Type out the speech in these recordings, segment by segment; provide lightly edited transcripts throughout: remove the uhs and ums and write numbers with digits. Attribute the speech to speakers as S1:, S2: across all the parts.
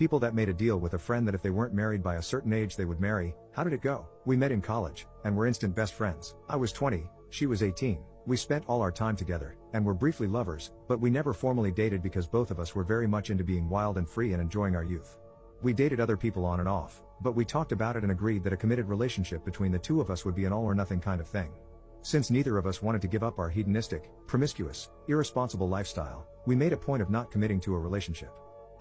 S1: People that made a deal with a friend that if they weren't married by a certain age they would marry. How did it go? We met in college, and were instant best friends. I was 20, she was 18. We spent all our time together, and were briefly lovers, but we never formally dated because both of us were very much into being wild and free and enjoying our youth. We dated other people on and off, but we talked about it and agreed that a committed relationship between the two of us would be an all or nothing kind of thing. Since neither of us wanted to give up our hedonistic, promiscuous, irresponsible lifestyle, we made a point of not committing to a relationship.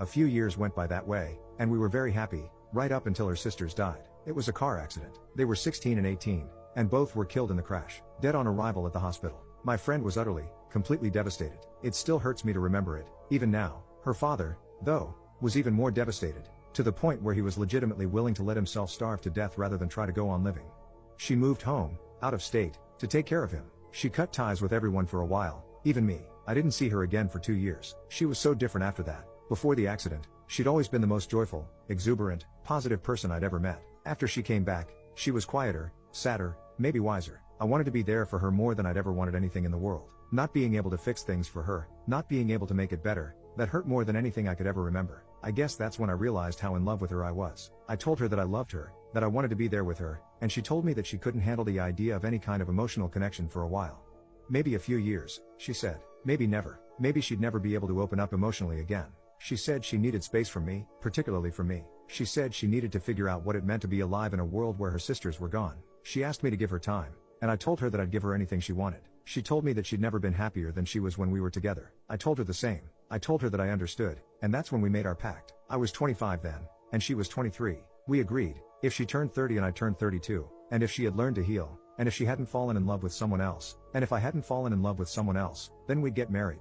S1: A few years went by that way, and we were very happy, right up until her sisters died. It was a car accident. They were 16 and 18, and both were killed in the crash, dead on arrival at the hospital. My friend was utterly, completely devastated. It still hurts me to remember it, even now. Her father, though, was even more devastated, to the point where he was legitimately willing to let himself starve to death rather than try to go on living. She moved home, out of state, to take care of him. She cut ties with everyone for a while, even me. I didn't see her again for 2 years. She was so different after that. Before the accident, she'd always been the most joyful, exuberant, positive person I'd ever met. After she came back, she was quieter, sadder, maybe wiser. I wanted to be there for her more than I'd ever wanted anything in the world. Not being able to fix things for her, not being able to make it better, that hurt more than anything I could ever remember. I guess that's when I realized how in love with her I was. I told her that I loved her, that I wanted to be there with her, and she told me that she couldn't handle the idea of any kind of emotional connection for a while. Maybe a few years, she said. Maybe never. Maybe she'd never be able to open up emotionally again. She said she needed space from me, particularly from me. She said she needed to figure out what it meant to be alive in a world where her sisters were gone. She asked me to give her time, and I told her that I'd give her anything she wanted. She told me that she'd never been happier than she was when we were together. I told her the same. I told her that I understood, and that's when we made our pact. I was 25 then, and she was 23. We agreed, if she turned 30 and I turned 32, and if she had learned to heal, and if she hadn't fallen in love with someone else, and if I hadn't fallen in love with someone else, then we'd get married.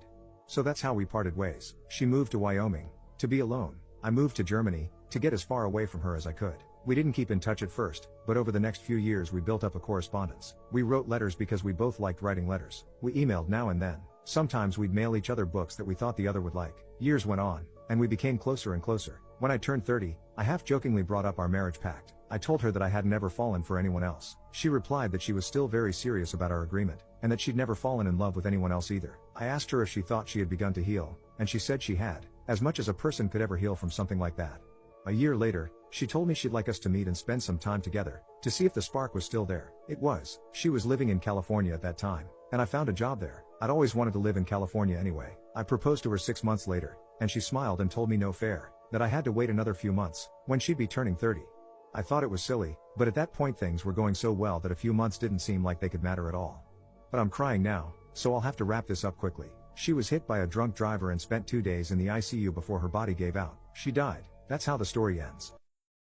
S1: So that's how we parted ways. She moved to Wyoming, to be alone. I moved to Germany, to get as far away from her as I could. We didn't keep in touch at first, but over the next few years we built up a correspondence. We wrote letters because we both liked writing letters. We emailed now and then. Sometimes we'd mail each other books that we thought the other would like. Years went on, and we became closer and closer. When I turned 30, I half-jokingly brought up our marriage pact. I told her that I had never fallen for anyone else. She replied that she was still very serious about our agreement, and that she'd never fallen in love with anyone else either. I asked her if she thought she had begun to heal, and she said she had, as much as a person could ever heal from something like that. A year later, she told me she'd like us to meet and spend some time together, to see if the spark was still there. It was. She was living in California at that time, and I found a job there. I'd always wanted to live in California anyway. I proposed to her 6 months later, and she smiled and told me no fair, that I had to wait another few months, when she'd be turning 30. I thought it was silly, but at that point things were going so well that a few months didn't seem like they could matter at all. But I'm crying now, so I'll have to wrap this up quickly. She was hit by a drunk driver and spent 2 days in the ICU before her body gave out. She died. That's how the story ends.